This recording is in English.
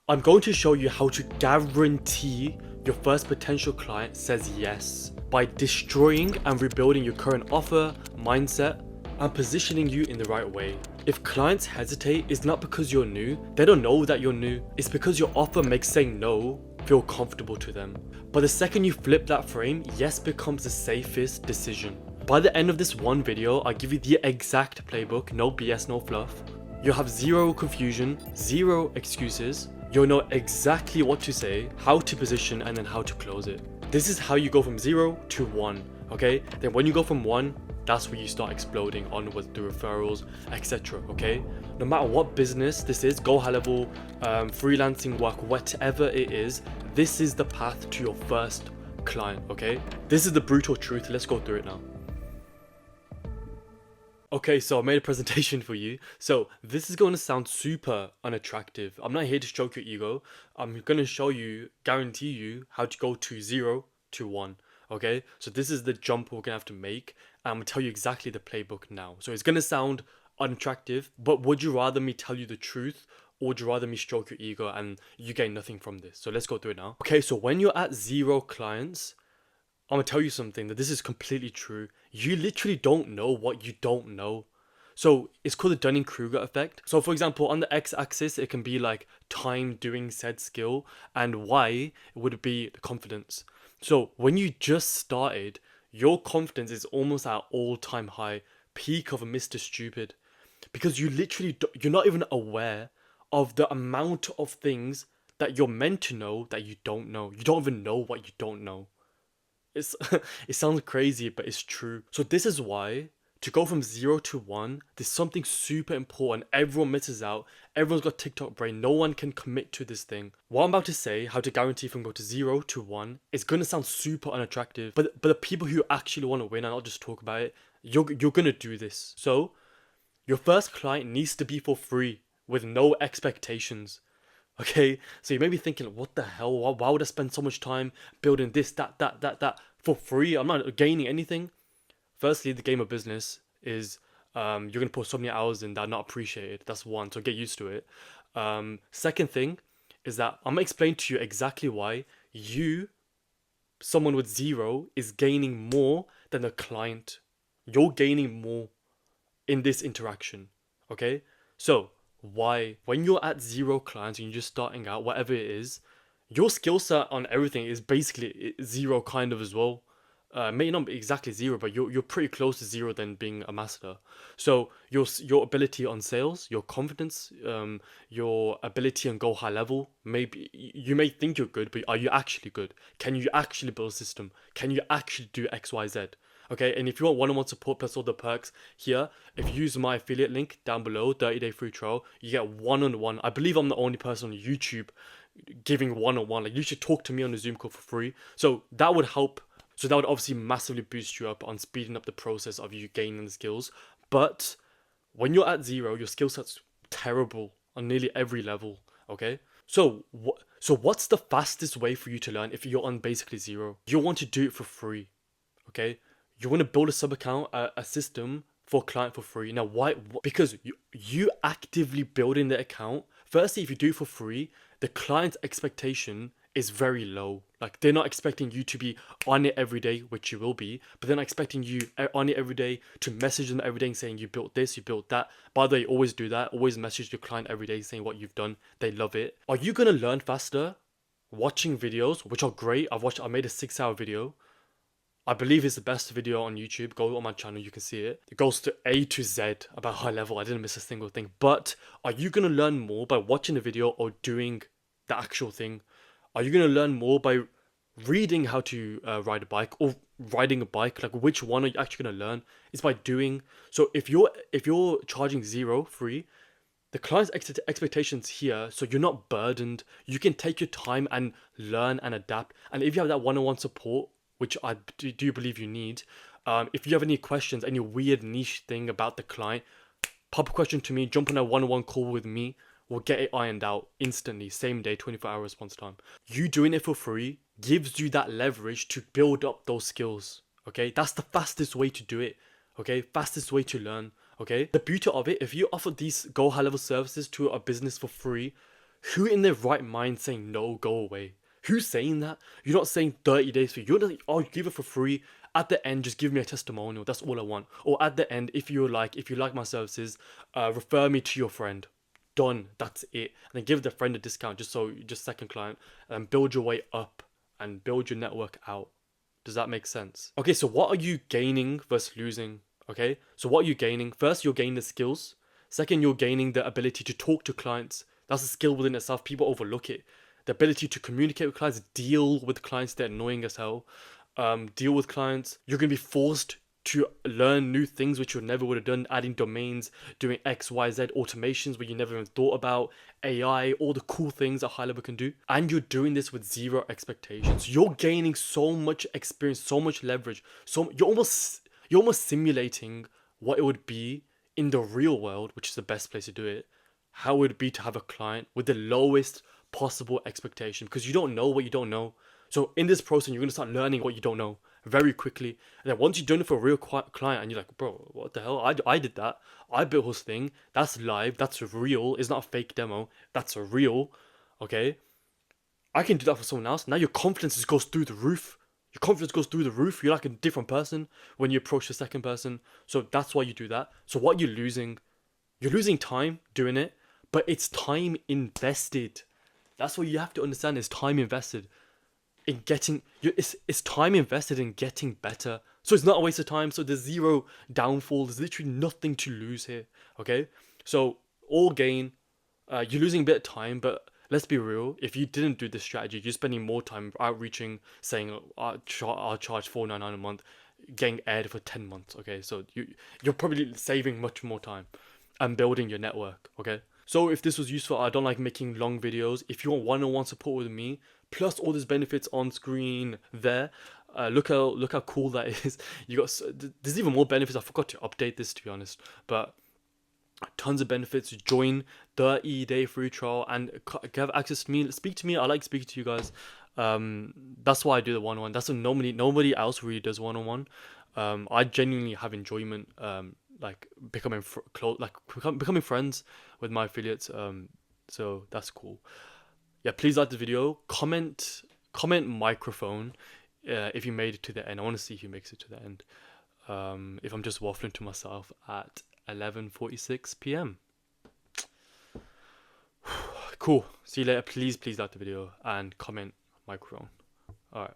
I'm going to show you how to guarantee your first potential client says yes by destroying and rebuilding your current offer, mindset, and positioning you in the right way. If clients hesitate, it's not because you're new, they don't know that you're new, it's because your offer makes saying no feel comfortable to them. But the second you flip that frame, yes becomes the safest decision. By the end of this one video, I'll give you the exact playbook, no BS, no fluff. You'll have zero confusion, zero excuses. You'll know exactly what to say, how to position, and then how to close it. This is how you go from 0 to 1, okay? Then when you go from 1, that's where you start exploding onwards through referrals, etc. Okay, no matter what business this is, go high level, freelancing work, whatever it is, this is the path to your first client. Okay, this is the brutal truth. Let's go through it now. Okay, so I made a presentation for you. So this is going to sound super unattractive. I'm not here to stroke your ego. I'm going to show you, guarantee you, how to go to 0 to 1. Okay, so this is the jump we're gonna have to make. I'm gonna tell you exactly the playbook now. So it's gonna sound unattractive, but would you rather me tell you the truth, or would you rather me stroke your ego and you gain nothing from this? So let's go through it now. Okay, so when you're at 0 clients, I'm gonna tell you something that this is completely true. You literally don't know what you don't know. So it's called the Dunning-Kruger effect. So for example, on the x-axis, it can be like time doing said skill, and y would be the confidence. So when you just started, your confidence is almost at all-time high, peak of a Mr. Stupid, because you literally you're not even aware of the amount of things that you're meant to know that you don't know. You don't even know what you don't know. It's it sounds crazy, but it's true. So this is why to go from 0 to 1, there's something super important. Everyone misses out. Everyone's got TikTok brain. No one can commit to this thing. What I'm about to say, how to guarantee from go to 0 to 1, is going to sound super unattractive. But the people who actually want to win and not just talk about it, you're going to do this. So your first client needs to be for free with no expectations. Okay, so you may be thinking, what the hell? Why would I spend so much time building this, that for free? I'm not gaining anything. Firstly, the game of business is you're going to put so many hours in that are not appreciated. That's one, so get used to it. Second thing is that I'm going to explain to you exactly why someone with 0, is gaining more than the client. You're gaining more in this interaction, okay? So why, when you're at 0 clients and you're just starting out, whatever it is, your skill set on everything is basically 0 kind of as well. May not be exactly 0, but you're pretty close to 0 than being a master. So your ability on sales, your confidence, your ability on go high level, maybe you may think you're good, but are you actually good? Can you actually build a system? Can you actually do XYZ? Okay, and if you want one-on-one support plus all the perks here, if you use my affiliate link down below, 30-day free trial, you get one-on-one. I believe I'm the only person on YouTube giving one-on-one. Like, you should talk to me on a Zoom call for free. So that would help. So that would obviously massively boost you up on speeding up the process of you gaining the skills. But when you're at 0, your skill set's terrible on nearly every level. Okay, so what's the fastest way for you to learn if you're on basically 0? You want to do it for free. Okay, you want to build a sub account, a system for a client for free. Now, why? Because you actively building the account. Firstly, if you do it for free, the client's expectation is very low. Like, they're not expecting you to be on it every day, which you will be, but they're not expecting you on it every day, to message them every day saying you built this, you built that. By the way, always do that. Always message your client every day saying what you've done. They love it. Are you gonna learn faster watching videos, which are great? I made a 6-hour video. I believe it's the best video on YouTube. Go on my channel, you can see it. It goes to A to Z about high level. I didn't miss a single thing. But are you going to learn more by watching the video or doing the actual thing? Are you going to learn more by reading how to ride a bike or riding a bike? Like, which one are you actually going to learn? It's by doing. So if you're charging 0 free, the client's expectations here, so you're not burdened. You can take your time and learn and adapt. And if you have that one-on-one support, which I do believe you need, if you have any questions, any weird niche thing about the client, pop a question to me, jump on a one-on-one call with me. We'll get it ironed out instantly, same day, 24-hour response time. You doing it for free gives you that leverage to build up those skills, okay? That's the fastest way to do it, okay? Fastest way to learn, okay? The beauty of it, if you offer these go high level services to a business for free, Who in their right mind saying no, go away? Who's saying that? You're not saying 30 days for you. You're not like, oh, give it for free. At the end, just give me a testimonial. That's all I want. Or at the end, if you like my services, refer me to your friend. Done. That's it. And then give the friend a discount just second client, and build your way up and build your network out. Does that make sense? Okay, so what are you gaining versus losing? Okay, so what are you gaining? First, you're gaining the skills. Second, you're gaining the ability to talk to clients. That's a skill within itself. People overlook it. The ability to communicate with clients, deal with clients that are annoying as hell. Deal with clients. You're gonna be forced to learn new things which you never would have done, adding domains, doing X, Y, Z automations where you never even thought about, AI, all the cool things that high level can do. And you're doing this with zero expectations. You're gaining so much experience, so much leverage. So you're almost simulating what it would be in the real world, which is the best place to do it. How it would be to have a client with the lowest possible expectation, because you don't know what you don't know. So in this process, you're gonna start learning what you don't know very quickly. And then once you've done it for a real client, and you're like, bro, what the hell? I did that. I built this thing. That's live. That's real. It's not a fake demo. That's a real. Okay. I can do that for someone else. Now your confidence just goes through the roof. Your confidence goes through the roof. You're like a different person when you approach the second person. So that's why you do that. So what you're losing time doing it, but it's time invested. That's what you have to understand, is time invested in getting it's time invested in getting better. So it's not a waste of time. So there's zero downfall. There's literally nothing to lose here. Okay, so all gain. You're losing a bit of time, but let's be real. If you didn't do this strategy, you're spending more time outreaching, saying, I'll charge $4.99 a month, getting aired for 10 months. Okay, so you're probably saving much more time and building your network. Okay, so if this was useful, I don't like making long videos. If you want one-on-one support with me, plus all these benefits on screen there, look how cool that is. You got there's even more benefits. I forgot to update this, to be honest, but tons of benefits. Join 30-day free trial and have access to me. Speak to me. I like speaking to you guys. That's why I do the one-on-one. That's what nobody else really does one-on-one. I genuinely have enjoyment. Like becoming becoming friends with my affiliates. So that's cool. Yeah, please like the video. Comment microphone if you made it to the end. I want to see who makes it to the end. If I'm just waffling to myself at 11:46 p.m. Cool. See you later. Please like the video and comment microphone. All right.